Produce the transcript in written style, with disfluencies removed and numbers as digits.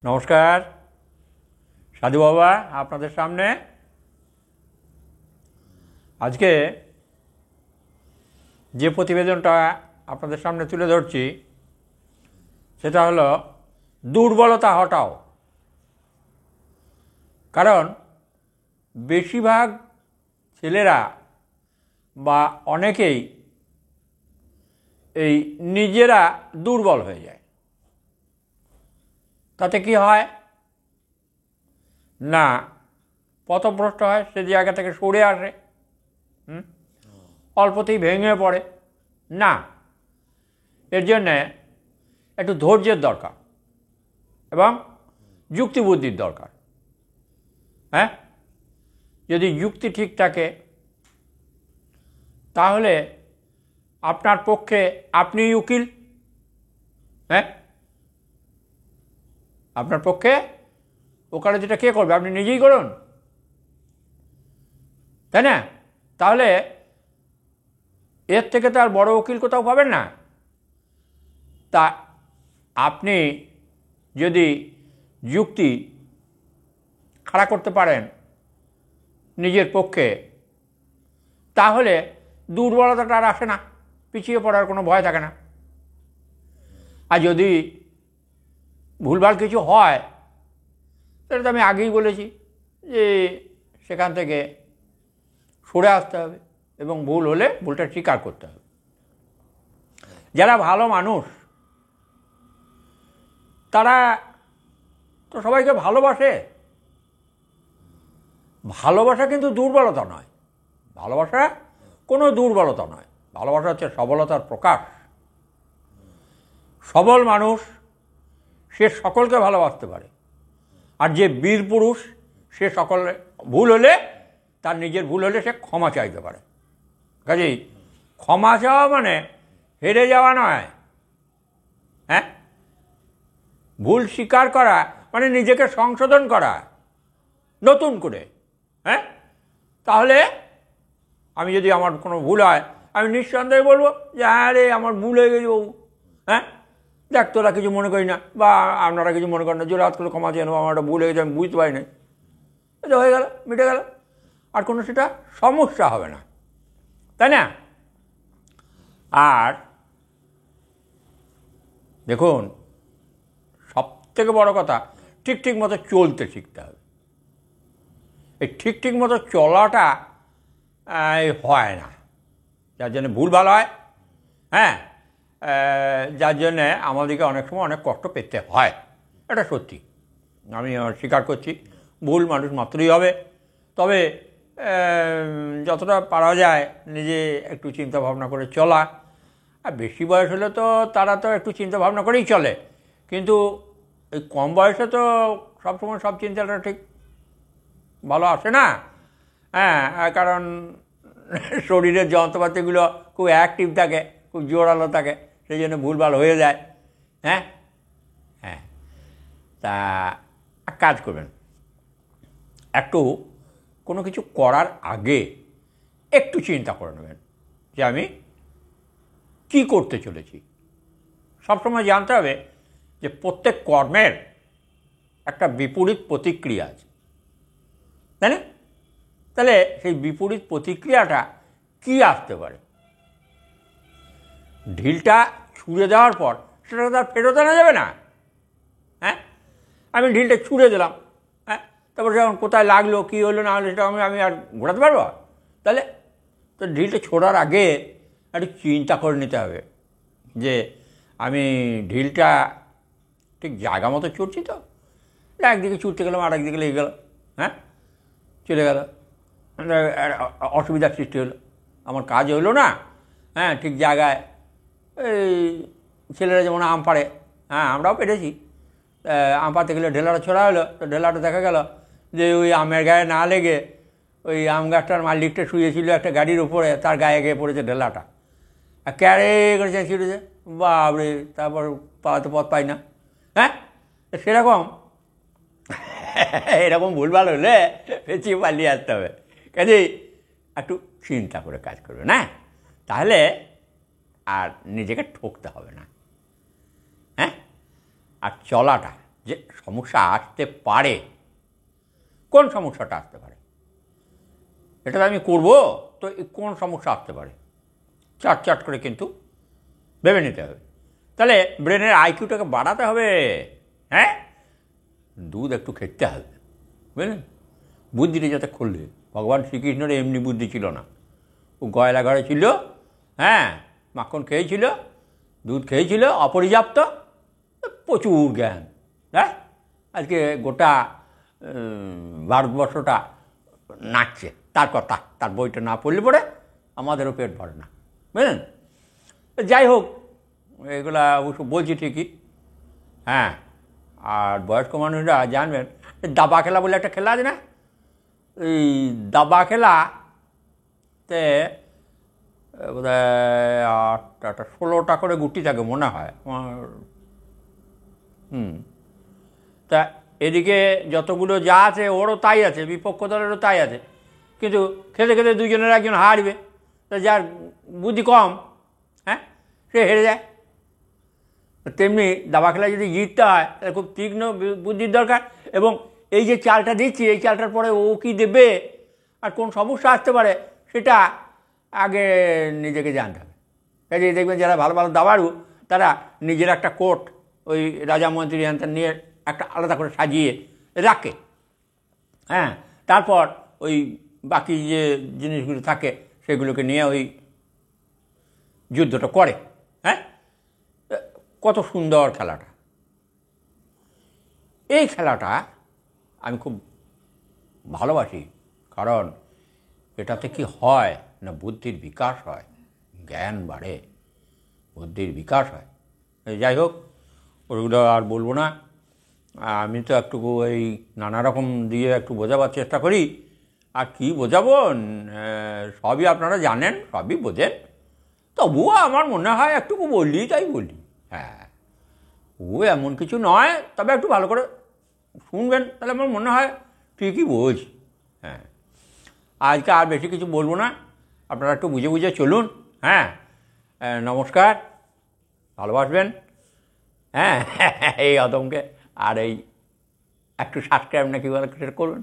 নমস্কার, সাধু বাবা আপনাদের সামনে। আজকে যে প্রতিবেদনটা আপনাদের সামনে তুলে ধরছি সেটা হলো দুর্বলতা হটাও। কারণ বেশিরভাগ ছেলেরা বা অনেকেই এই নিজেরা দুর্বল হয়ে যায়। তাতে কি হয় না, পথভ্রষ্ট হয়, সে জায়গা থেকে সরে আসে, অল্পতেই ভেঙে পড়ে। না, এর জন্যে একটু ধৈর্যের দরকার এবং যুক্তিবুদ্ধির দরকার। হ্যাঁ, যদি যুক্তি ঠিক থাকে তাহলে আপনার পক্ষে আপনিই উকিল। হ্যাঁ, আপনার পক্ষে ওকালতিটা কে করবে? আপনি নিজেই করুন, তাই না? তাহলে এর থেকে তো আর বড় উকিল কোথাও পাবেন না। তা আপনি যদি যুক্তি খাড়া করতে পারেন নিজের পক্ষে, তাহলে দুর্বলতাটা আর আসে না, পিছিয়ে পড়ার কোনো ভয় থাকে না। আর যদি ভুলভাল কিছু হয় সেটা তো আমি আগেই বলেছি যে সেখান থেকে সরে আসতে হবে এবং ভুল হলে ভুলটা স্বীকার করতে হবে। যারা ভালো মানুষ তারা তো সবাইকে ভালোবাসে। ভালোবাসা কিন্তু দুর্বলতা নয়, ভালোবাসা কোনো দুর্বলতা নয়, ভালোবাসা হচ্ছে সবলতার প্রকাশ। সবল মানুষ সে সকলকে ভালোবাসতে পারে, আর যে বীর পুরুষ সে সকলে ভুল হলে, তার নিজের ভুল হলে সে ক্ষমা চাইতে পারে। কাজেই ক্ষমা চাওয়া মানে হেরে যাওয়া নয়। হ্যাঁ, ভুল স্বীকার করা মানে নিজেকে সংশোধন করা নতুন করে। হ্যাঁ, তাহলে আমি যদি আমার কোনো ভুল হয় আমি নিঃসন্দেহে বলবো যে হ্যাঁ রে, আমার ভুল হয়ে গেছে বাবু। হ্যাঁ, দেখ তোরা কিছু মনে করি না বা আপনারা কিছু মনে করেন না, জোর হাত করে ক্ষমা চেয়ে নেবো, আমার একটা ভুল হয়ে গেছে, আমি বুঝতে পারি না, এটা হয়ে গেল, মিটে গেল, আর কোনো সেটা সমস্যা হবে না, তাই না? আর দেখুন, সব থেকে বড় কথা, ঠিক মতো চলতে শিখতে হবে। এই ঠিক মতো চলাটা হয় না, যার জন্য ভুল ভালো হয়। হ্যাঁ, যার জন্যে আমাদেরকে অনেক সময় অনেক কষ্ট পেতে হয়, এটা সত্যি, আমি স্বীকার করছি। ভুল মানুষ মাত্রই হবে। তবে যতটা পারা যায় নিজে একটু চিন্তা ভাবনা করে চলা। আর বেশি বয়স হলে তো তারা তো একটু চিন্তা ভাবনা করেই চলে, কিন্তু এই কম বয়সে তো সবসময় সব চিন্তাটা ঠিক ভালো আসে না। হ্যাঁ, কারণ শরীরের যন্ত্রপাতিগুলো খুব অ্যাক্টিভ থাকে, খুব জোরালো থাকে, সেই জন্য ভুলভাল হয়ে যায়। হ্যাঁ হ্যাঁ, তা কাজ করবেন, একটু কোনো কিছু করার আগে একটু চিন্তা করে নেবেন যে আমি কী করতে চলেছি। সবসময় জানতে হবে যে প্রত্যেক কর্মের একটা বিপরীত প্রতিক্রিয়া আছে, তাই না? তাহলে সেই বিপরীত প্রতিক্রিয়াটা কি আসতে পারে? ঢিলটা ছুঁড়ে দেওয়ার পর সেটা তো আর ফেরত আনা যাবে না। হ্যাঁ, আমি ঢিলটা ছুঁড়ে দিলাম, হ্যাঁ, তারপর যখন কোথায় লাগলো কী হলো না হলো সেটা আমি আর ঘোরাতে পারবো? তাহলে তো ঢিলটা ছোড়ার আগে একটু চিন্তা করে নিতে হবে যে আমি ঢিলটা ঠিক জায়গা মতো ছুটছি তো, একদিকে ছুটতে গেলাম আর একদিকে লেগে গেল, হ্যাঁ, চলে গেল, অসুবিধার সৃষ্টি হলো, আমার কাজ হলো না। হ্যাঁ, ঠিক জায়গায় এই ছেলেরা যেমন আম পাড়ে, হ্যাঁ আমরাও পেরেছি, আম পাড়তে গেলে ঢেলাটা ছোড়া হলো, তো ঢেলাটা দেখা গেল যে ওই আমের গায়ে না লেগে ওই আম গাছটার মালিকটা শুয়েছিল একটা গাড়ির উপরে, তার গায়ে গিয়ে পড়েছে ঢেলাটা, আর ক্যারে করেছে ছিঁড়েছে, বাবরে, তারপর পাওয়াতে পথ পাই না। হ্যাঁ, সেরকম এরকম ভুলভাল হলে পেঁচিয়ে পালিয়ে আসতে হবে। কাজেই একটু চিন্তা করে কাজ করবে না, তাহলে আর নিজেকে ঠকতে হবে না। হ্যাঁ, আর চলাটা যে সমস্যা আসতে পারে, কোন সমস্যাটা আসতে পারে, এটা তো আমি করবো, তো কোন সমস্যা আসতে পারে চাট চাট করে কিন্তু ভেবে নিতে হবে। তাহলে ব্রেনের আইকিউটাকে বাড়াতে হবে। হ্যাঁ, দুধ একটু খেতে হবে, বুঝলেন, বুদ্ধিটা যাতে খুললে। ভগবান শ্রীকৃষ্ণের এমনি বুদ্ধি ছিল না, ও গয়লা ঘরে ছিল, হ্যাঁ, মাখন খেয়েছিল, দুধ খেয়েছিল অপর্যাপ্ত, প্রচুর জ্ঞান। হ্যাঁ, আজকে গোটা ভারতবর্ষটা নাচছে তার কথা, তার বইটা না পড়লে পড়ে আমাদেরও পেট ভরে না, বুঝলেন। যাই হোক, এগুলা অবশ্য বলছি ঠিকই। হ্যাঁ, আর বয়স্ক মানুষরা জানবেন দাবা খেলা বলে একটা খেলা আছে না, এই দাবা খেলাতে বোধ হয় 16টা করে গুটি থাকে মনে হয় আমার। তা এদিকে যতগুলো যা আছে ওরও তাই আছে, বিপক্ষ দলেরও তাই আছে, কিন্তু খেতে খেতে দুজনের একজন হারবে, তা যার বুদ্ধি কম, হ্যাঁ, সে হেরে যায়। তেমনি দাবা খেলায় যদি জিততে হয় তাহলে খুব তীক্ষ্ণ বুদ্ধির দরকার, এবং এই যে চালটা দিচ্ছি এই চালটার পরে ও কী দেবে আর কোন সমস্যা আসতে পারে সেটা আগে নিজেকে জানতে হবে। কাজে দেখবেন যারা ভালো ভালো দাবাড়ু তারা নিজের একটা কোট ওই রাজা মন্ত্রী হ্যান নিয়ে একটা আলাদা করে সাজিয়ে রাখে। হ্যাঁ, তারপর ওই বাকি যে জিনিসগুলো থাকে সেগুলোকে নিয়ে ওই যুদ্ধটা করে। হ্যাঁ, কত সুন্দর খেলাটা। এই খেলাটা আমি খুব ভালোবাসি, কারণ এটাতে কি হয় না, বুদ্ধির বিকাশ হয়, জ্ঞান বাড়ে, বুদ্ধির বিকাশ হয়। যাই হোক, ওগুলো আর বলবো না। আমি তো একটু এই নানা রকম দিয়ে একটু বোঝাবার চেষ্টা করি, আর কি বোঝাবো, সবই আপনারা জানেন, সবই বোঝেন, তবুও আমার মনে হয় একটুকু বললি তাই বলি। হ্যাঁ, ও এমন কিছু নয়, তবে একটু ভালো করে শুনবেন, তাহলে আমার মনে হয় ঠিকই বলছি। হ্যাঁ, আজকে আর বেশি কিছু বলবো না, আপনারা একটু বুঝে বুঝে চলুন। হ্যাঁ, নমস্কার, ভালোবাসবেন। হ্যাঁ, এই অদমকে, আর এই একটু সাবস্ক্রাইব নাকি বলে সেটা করবেন।